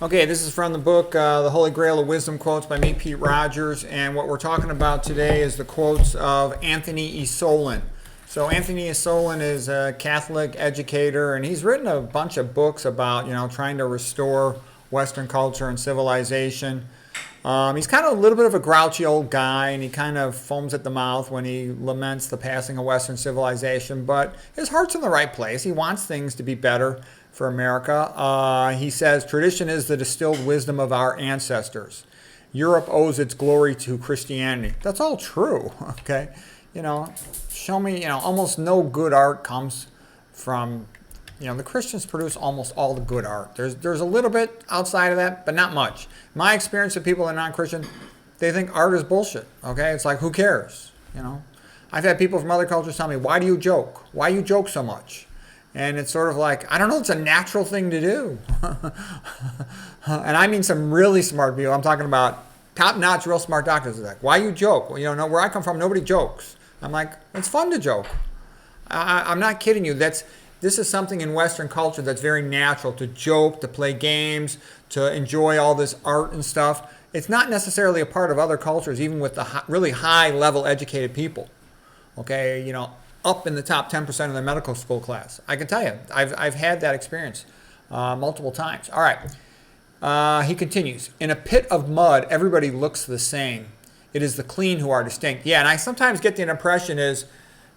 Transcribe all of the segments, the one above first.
Okay, this is from the book, The Holy Grail of Wisdom Quotes by me, Pete Rogers. And what we're talking about today is the quotes of Anthony Esolen. So Anthony Esolen is a Catholic educator, and he's written a bunch of books about, trying to restore Western culture and civilization. He's kind of a little bit of a grouchy old guy, and he kind of foams at the mouth when he laments the passing of Western civilization, but his heart's in the right place. He wants things to be better for America. He says, tradition is the distilled wisdom of our ancestors. Europe owes its glory to Christianity. That's all true, okay? Show me, almost no good art comes from, the Christians produce almost all the good art. There's a little bit outside of that, but not much. My experience with people that are non-Christian, they think art is bullshit, okay? It's like, who cares, I've had people from other cultures tell me, why do you joke? Why you joke so much? And it's sort of like, I don't know, it's a natural thing to do. And I mean some really smart people. I'm talking about top-notch, real smart doctors. Like, why you joke? Well, where I come from, nobody jokes. I'm like, it's fun to joke. I'm not kidding you. This is something in Western culture that's very natural, to joke, to play games, to enjoy all this art and stuff. It's not necessarily a part of other cultures, even with the really high-level educated people. Okay, up in the top 10% of the medical school class. I can tell you, I've had that experience multiple times. All right. He continues, in a pit of mud, everybody looks the same. It is the clean who are distinct. Yeah, and I sometimes get the impression is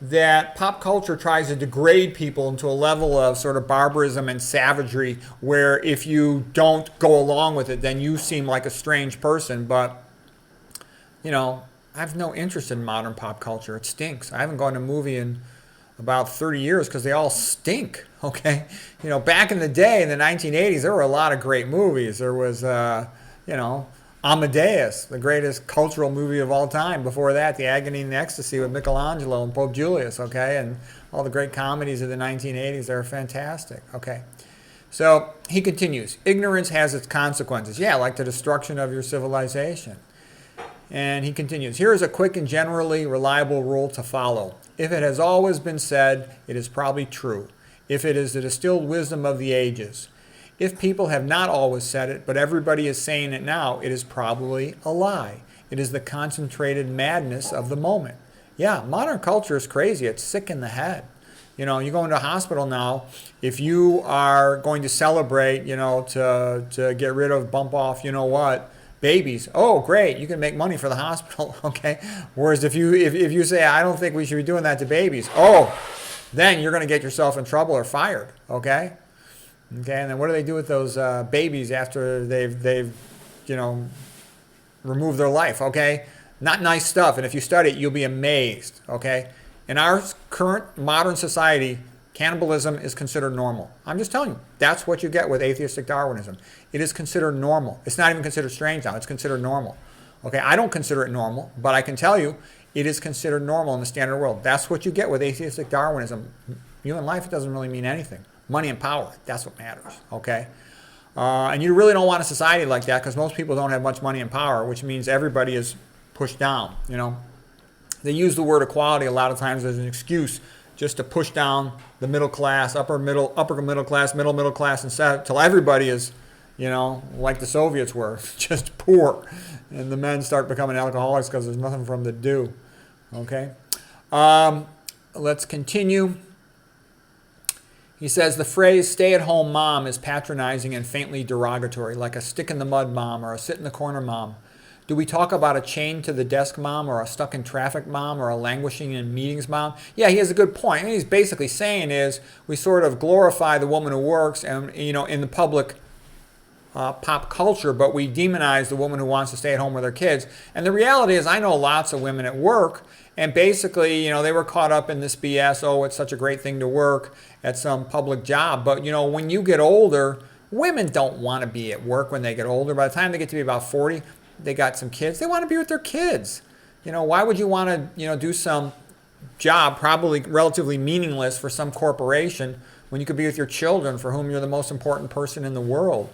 that pop culture tries to degrade people into a level of sort of barbarism and savagery, where if you don't go along with it, then you seem like a strange person. But, I have no interest in modern pop culture. It stinks. I haven't gone to a movie in about 30 years because they all stink, okay? Back in the day, in the 1980s, there were a lot of great movies. There was, Amadeus, the greatest cultural movie of all time. Before that, The Agony and the Ecstasy with Michelangelo and Pope Julius, okay? And all the great comedies of the 1980s, they're fantastic, okay? So he continues, ignorance has its consequences. Yeah, like the destruction of your civilization. And he continues, here is a quick and generally reliable rule to follow. If it has always been said, it is probably true. If it is the distilled wisdom of the ages. If people have not always said it, but everybody is saying it now, it is probably a lie. It is the concentrated madness of the moment. Yeah, modern culture is crazy. It's sick in the head. You go into a hospital now, if you are going to celebrate, to get rid of, bump off, babies. Oh, great! You can make money for the hospital. Okay. Whereas if you say, I don't think we should be doing that to babies. Oh, then you're going to get yourself in trouble or fired. Okay. Okay. And then what do they do with those babies after they've removed their life? Okay. Not nice stuff. And if you study it, you'll be amazed. Okay. In our current modern society, cannibalism is considered normal. I'm just telling you, that's what you get with atheistic Darwinism. It is considered normal. It's not even considered strange now. It's considered normal. Okay, I don't consider it normal, but I can tell you it is considered normal in the standard world. That's what you get with atheistic Darwinism. In life, it doesn't really mean anything. Money and power, that's what matters. Okay, and you really don't want a society like that because most people don't have much money and power, which means everybody is pushed down. They use the word equality a lot of times as an excuse just to push down the middle class, upper middle class, middle class, until everybody is, like the Soviets were, just poor. And the men start becoming alcoholics because there's nothing for them to do. Okay? Let's continue. He says, the phrase stay-at-home mom is patronizing and faintly derogatory, like a stick-in-the-mud mom or a sit-in-the-corner mom. Do we talk about a chained-to-the-desk mom or a stuck-in-traffic mom or a languishing-in-meetings mom? Yeah, he has a good point. What he's basically saying is we sort of glorify the woman who works and, in the public pop culture, but we demonize the woman who wants to stay at home with her kids. And the reality is I know lots of women at work, and basically, they were caught up in this BS, oh, it's such a great thing to work at some public job. But, when you get older, women don't want to be at work when they get older. By the time they get to be about 40, they got some kids. They want to be with their kids. Why would you want to, do some job probably relatively meaningless for some corporation when you could be with your children for whom you're the most important person in the world?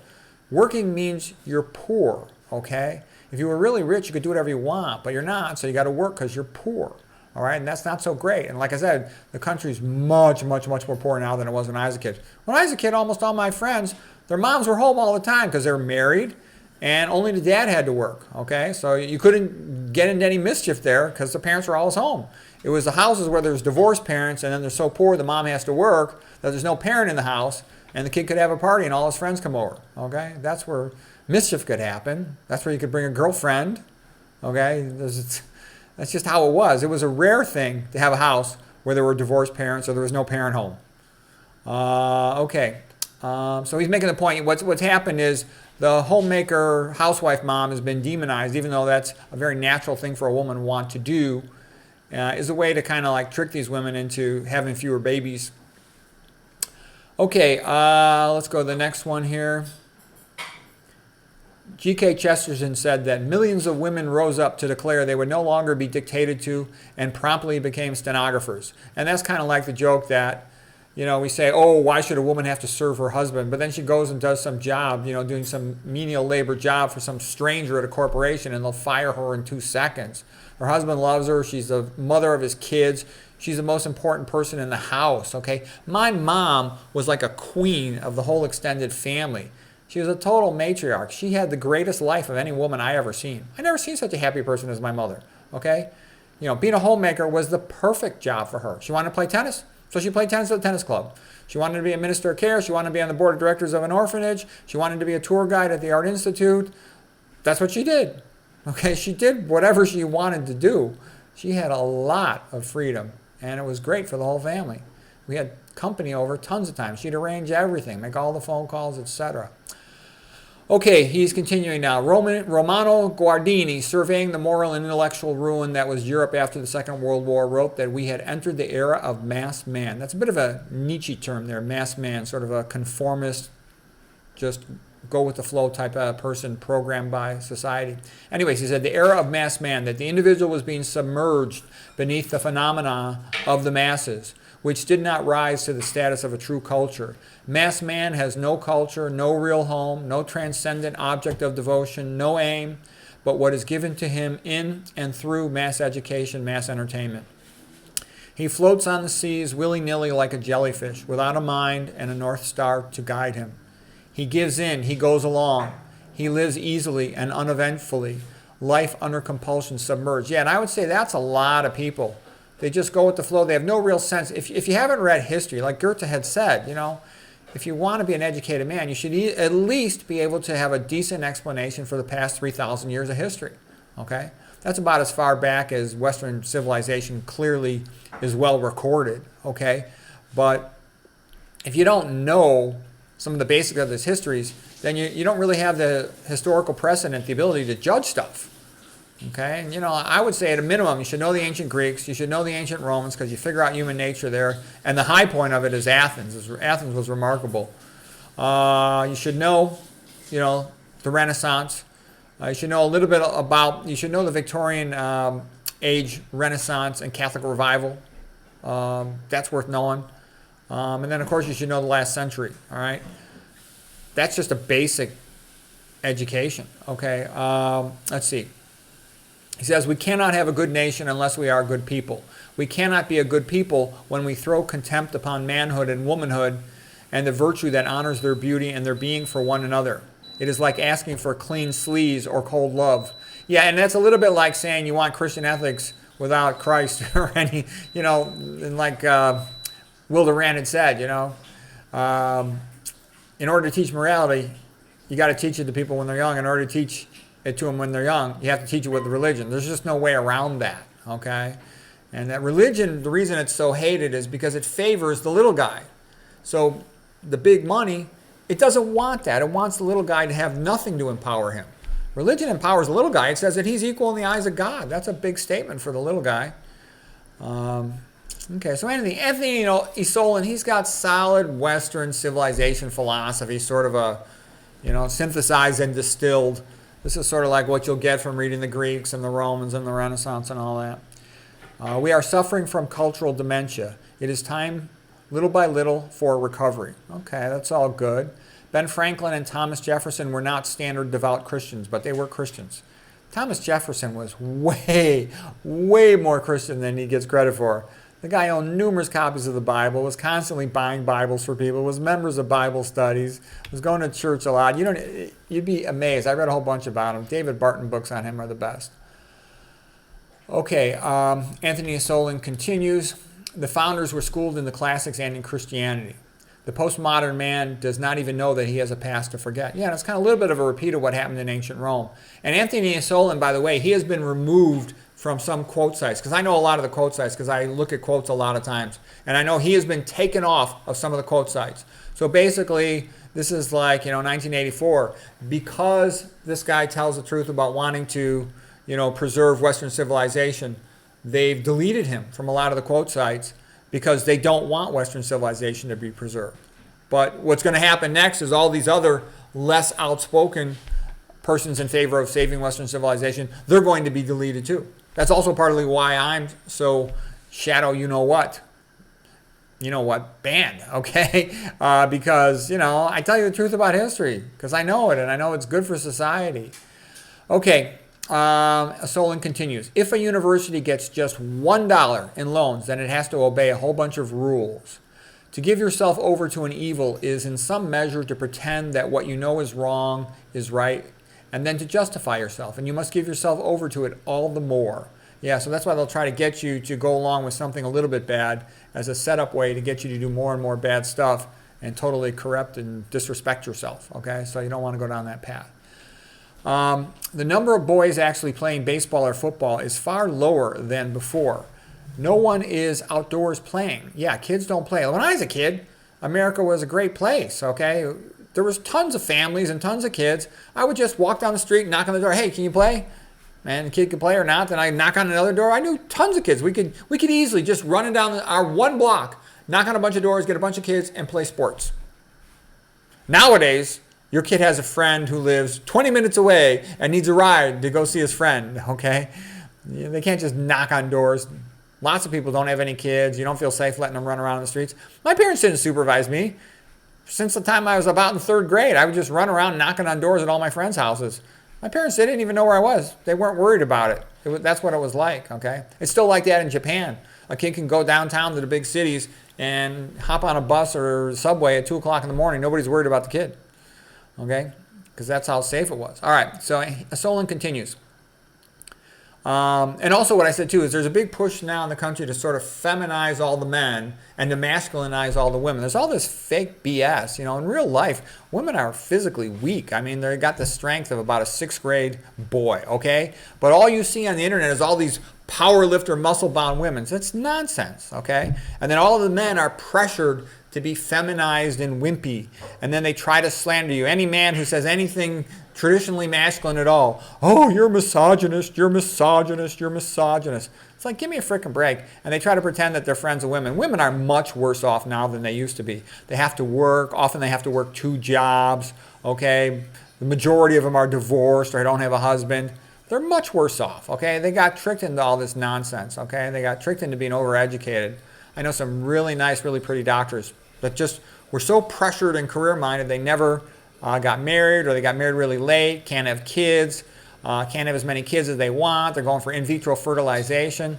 Working means you're poor, okay? If you were really rich, you could do whatever you want, but you're not, so you got to work because you're poor, all right? And that's not so great. And like I said, the country's much, much, much more poor now than it was when I was a kid. When I was a kid, almost all my friends Their moms were home all the time because they're married and only the dad had to work, okay? So you couldn't get into any mischief there because the parents were always home. It was the houses where there's divorced parents and then they're so poor the mom has to work that there's no parent in the house and the kid could have a party and all his friends come over, okay? That's where mischief could happen. That's where you could bring a girlfriend, okay? That's just how it was. It was a rare thing to have a house where there were divorced parents or there was no parent home. So he's making the point. What's happened is the homemaker, housewife mom has been demonized, even though that's a very natural thing for a woman to want to do, is a way to kind of like trick these women into having fewer babies. Okay, let's go to the next one here. G.K. Chesterton said that millions of women rose up to declare they would no longer be dictated to and promptly became stenographers. And that's kind of like the joke that, you know, we say, oh, why should a woman have to serve her husband? But then she goes and does some job, you know, doing some menial labor job for some stranger at a corporation and they'll fire her in 2 seconds. Her husband loves her. She's the mother of his kids. She's the most important person in the house, okay? My mom was like a queen of the whole extended family. She was a total matriarch. She had the greatest life of any woman I ever seen. I never seen such a happy person as my mother, okay? You know, being a homemaker was the perfect job for her. She wanted to play tennis, so she played tennis at the tennis club. She wanted to be a minister of care. She wanted to be on the board of directors of an orphanage. She wanted to be a tour guide at the Art Institute. That's what she did, okay? She did whatever she wanted to do. She had a lot of freedom, and it was great for the whole family. We had company over tons of times. She'd arrange everything, make all the phone calls, etc. Okay, he's continuing now. Romano Guardini, surveying the moral and intellectual ruin that was Europe after the Second World War, wrote that we had entered the era of mass man. That's a bit of a Nietzsche term there, mass man, sort of a conformist, just go with the flow type of person programmed by society. Anyways, he said the era of mass man, that the individual was being submerged beneath the phenomena of the masses, which did not rise to the status of a true culture. Mass man has no culture, no real home, no transcendent object of devotion, no aim, but what is given to him in and through mass education, mass entertainment. He floats on the seas willy-nilly like a jellyfish, without a mind and a north star to guide him. He gives in, he goes along. He lives easily and uneventfully, life under compulsion, submerged. Yeah, and I would say that's a lot of people. They just go with the flow. They have no real sense. If you haven't read history, like Goethe had said, you know, if you want to be an educated man, you should at least be able to have a decent explanation for the past 3,000 years of history, okay? That's about as far back as Western civilization clearly is well recorded, okay? But if you don't know some of the basics of these histories, then you don't really have the historical precedent, the ability to judge stuff. Okay, and you know, I would say at a minimum, you should know the ancient Greeks, you should know the ancient Romans, because you figure out human nature there. And the high point of it is Athens. Athens was remarkable. You should know, you know, the Renaissance. You should know a little bit about, you should know the Victorian age Renaissance and Catholic revival. That's worth knowing. And then, of course, you should know the last century, all right? That's just a basic education, okay? Let's see. He says, we cannot have a good nation unless we are good people. We cannot be a good people when we throw contempt upon manhood and womanhood and the virtue that honors their beauty and their being for one another. It is like asking for clean sleaze or cold love. Yeah, and that's a little bit like saying you want Christian ethics without Christ or any, you know, and like Will Durant had said, you know, in order to teach morality, you got to teach it to people when they're young. In order to teach it to them when they're young, you have to teach it with religion. There's just no way around that, okay? And that religion, the reason it's so hated is because it favors the little guy. So the big money, it doesn't want that. It wants the little guy to have nothing to empower him. Religion empowers the little guy. It says that he's equal in the eyes of God. That's a big statement for the little guy. Okay, so Anthony Esolen, he's got solid Western civilization philosophy, sort of a, you know, synthesized and distilled. This is sort of like what you'll get from reading the Greeks and the Romans and the Renaissance and all that. We are suffering from cultural dementia. It is time, little by little, for recovery. Okay, that's all good. Ben Franklin and Thomas Jefferson were not standard devout Christians, but they were Christians. Thomas Jefferson was way, way more Christian than he gets credit for. The guy owned numerous copies of the Bible, was constantly buying Bibles for people, was members of Bible studies, was going to church a lot. You'd be amazed. I read a whole bunch about him. David Barton books on him are the best. Okay, Anthony Esolen continues. The founders were schooled in the classics and in Christianity. The postmodern man does not even know that he has a past to forget. Yeah, it's kind of a little bit of a repeat of what happened in ancient Rome. And Anthony Esolen, by the way, he has been removed from some quote sites, because I know a lot of the quote sites because I look at quotes a lot of times. And I know he has been taken off of some of the quote sites. So basically, this is like, 1984. Because this guy tells the truth about wanting to, preserve Western civilization, they've deleted him from a lot of the quote sites because they don't want Western civilization to be preserved. But what's going to happen next is all these other less outspoken persons in favor of saving Western civilization, they're going to be deleted too. That's also partly why I'm so shadow banned, okay? Because, I tell you the truth about history because I know it and I know it's good for society. Okay, Esolen continues. If a university gets just $1 in loans, then it has to obey a whole bunch of rules. To give yourself over to an evil is in some measure to pretend that what you know is wrong is right, and then to justify yourself. And you must give yourself over to it all the more. Yeah, so that's why they'll try to get you to go along with something a little bit bad as a setup way to get you to do more and more bad stuff and totally corrupt and disrespect yourself, okay? So you don't want to go down that path. The number of boys actually playing baseball or football is far lower than before. No one is outdoors playing. Yeah, kids don't play. When I was a kid, America was a great place, okay? There was tons of families and tons of kids. I would just walk down the street, knock on the door. Hey, can you play? And the kid could play or not. Then I'd knock on another door. I knew tons of kids. We could easily just run down our one block, knock on a bunch of doors, get a bunch of kids, and play sports. Nowadays, your kid has a friend who lives 20 minutes away and needs a ride to go see his friend, okay? They can't just knock on doors. Lots of people don't have any kids. You don't feel safe letting them run around in the streets. My parents didn't supervise me. Since the time I was about in third grade, I would just run around knocking on doors at all my friends' houses. My parents, they didn't even know where I was. They weren't worried about it. That's what it was like, okay? It's still like that in Japan. A kid can go downtown to the big cities and hop on a bus or subway at 2 o'clock in the morning. Nobody's worried about the kid, okay? Because that's how safe it was. All right, so Esolen continues. And also what I said too is there's a big push now in the country to sort of feminize all the men and to masculinize all the women. There's all this fake BS. In real life, women are physically weak. I mean, they got the strength of about a 6th grade boy, okay? But all you see on the internet is all these power lifter, muscle-bound women. So it's nonsense, okay? And then all of the men are pressured to be feminized and wimpy. And then they try to slander you. Any man who says anything traditionally masculine at all, oh, you're misogynist, you're misogynist, you're misogynist. It's like, give me a frickin' break. And they try to pretend that they're friends of women. Women are much worse off now than they used to be. They have to work. Often they have to work 2 jobs, okay? The majority of them are divorced or don't have a husband. They're much worse off, okay? They got tricked into all this nonsense, okay? They got tricked into being overeducated. I know some really nice, really pretty doctors that just were so pressured and career-minded they never got married, or they got married really late, can't have kids, can't have as many kids as they want. They're going for in vitro fertilization.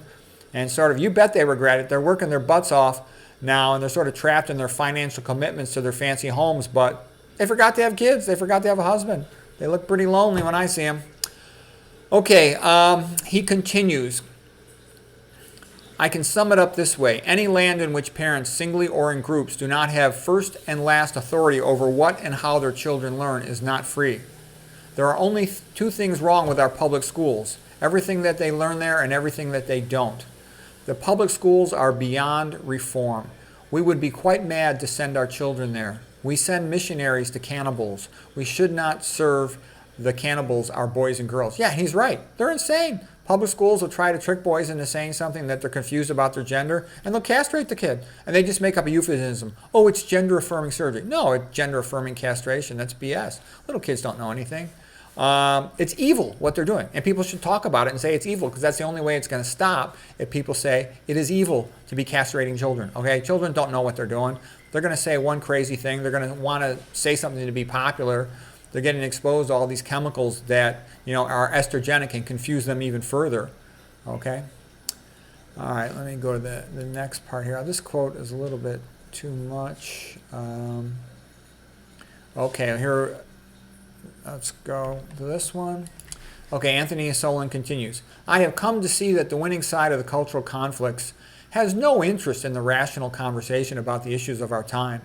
And sort of, you bet they regret it. They're working their butts off now, and they're sort of trapped in their financial commitments to their fancy homes, but they forgot to have kids. They forgot to have a husband. They look pretty lonely when I see them. Okay, he continues. I can sum it up this way. Any land in which parents, singly or in groups, do not have first and last authority over what and how their children learn is not free. There are only 2 things wrong with our public schools: everything that they learn there and everything that they don't. The public schools are beyond reform. We would be quite mad to send our children there. We send missionaries to cannibals. We should not serve the cannibals our boys and girls. Yeah, he's right. They're insane. Public schools will try to trick boys into saying something that they're confused about their gender, and they'll castrate the kid. And they just make up a euphemism. Oh, it's gender-affirming surgery. No, it's gender-affirming castration. That's BS. Little kids don't know anything. It's evil what they're doing. And people should talk about it and say it's evil, because that's the only way it's going to stop if people say it is evil to be castrating children. Okay, children don't know what they're doing. They're going to say one crazy thing. They're going to want to say something to be popular. They're getting exposed to all these chemicals that are estrogenic and confuse them even further. Okay. All right, let me go to the next part here. This quote is a little bit too much. Okay, here, let's go to this one. Okay, Anthony Esolen continues. I have come to see that the winning side of the cultural conflicts has no interest in the rational conversation about the issues of our time.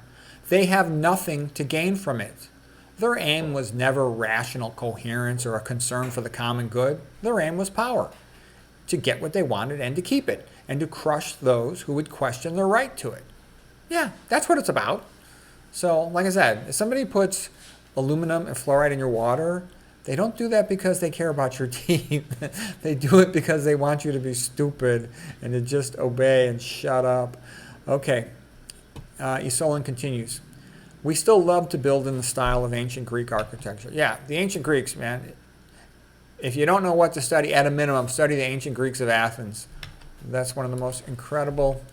They have nothing to gain from it. Their aim was never rational coherence or a concern for the common good. Their aim was power, to get what they wanted and to keep it, and to crush those who would question their right to it. Yeah, that's what it's about. So, like I said, if somebody puts aluminum and fluoride in your water, they don't do that because they care about your teeth. They do it because they want you to be stupid and to just obey and shut up. Okay, Esolen continues. We still love to build in the style of ancient Greek architecture. Yeah, the ancient Greeks, man. If you don't know what to study, at a minimum, study the ancient Greeks of Athens. That's one of the most incredible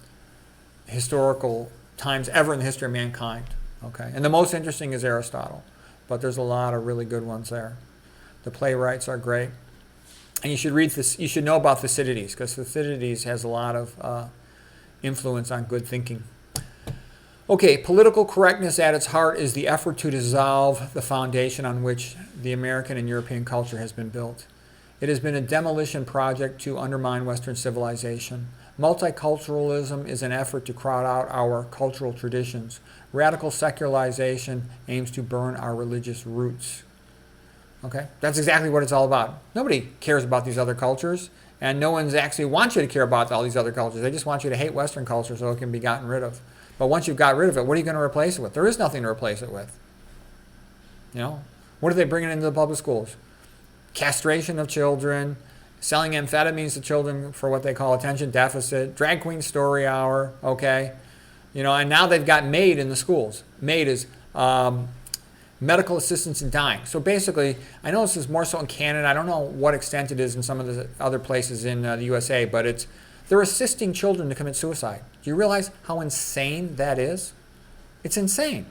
historical times ever in the history of mankind. Okay, and the most interesting is Aristotle, but there's a lot of really good ones there. The playwrights are great, and you should read this. You should know about Thucydides because Thucydides has a lot of influence on good thinking. Okay, political correctness at its heart is the effort to dissolve the foundation on which the American and European culture has been built. It has been a demolition project to undermine Western civilization. Multiculturalism is an effort to crowd out our cultural traditions. Radical secularization aims to burn our religious roots. Okay, that's exactly what it's all about. Nobody cares about these other cultures, and no one's actually wants you to care about all these other cultures. They just want you to hate Western culture so it can be gotten rid of. But once you've got rid of it, what are you going to replace it with? There is nothing to replace it with. You know, what are they bringing into the public schools? Castration of children, selling amphetamines to children for what they call attention deficit, drag queen story hour, okay? You know, and now they've got MAID in the schools. MAID is medical assistance in dying. So basically, I know this is more so in Canada. I don't know what extent it is in some of the other places in the USA, but they're assisting children to commit suicide. Do you realize how insane that is? It's insane.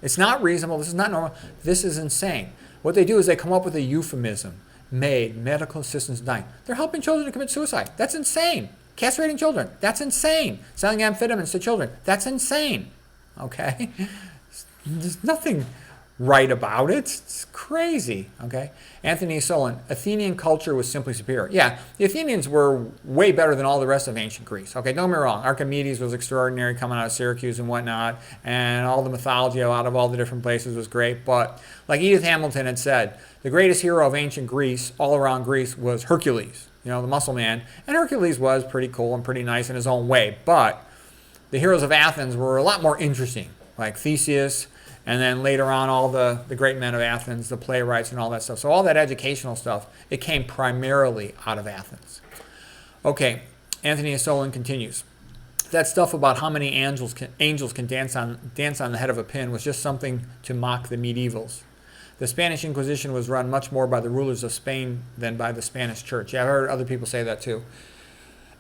It's not reasonable. This is not normal. This is insane. What they do is they come up with a euphemism. MAID, medical assistance in dying. They're helping children to commit suicide. That's insane. Castrating children. That's insane. Selling amphetamines to children. That's insane. Okay? There's nothing right about it. It's crazy. Okay? Anthony Esolen, Athenian culture was simply superior. Yeah, the Athenians were way better than all the rest of ancient Greece. Okay, don't get me wrong. Archimedes was extraordinary coming out of Syracuse and whatnot, and all the mythology out of all the different places was great. But like Edith Hamilton had said, the greatest hero of ancient Greece, all around Greece, was Hercules, you know, the muscle man. And Hercules was pretty cool and pretty nice in his own way. But the heroes of Athens were a lot more interesting, like Theseus, and then later on all the great men of Athens, the playwrights and all that stuff. So all that educational stuff, it came primarily out of Athens. Okay, Anthony Esolen continues. That stuff about how many angels can dance on the head of a pin was just something to mock the medievals. The Spanish Inquisition was run much more by the rulers of Spain than by the Spanish church. Yeah, I've heard other people say that too.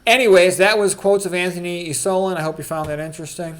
Anyways, that was quotes of Anthony Esolen. I hope you found that interesting.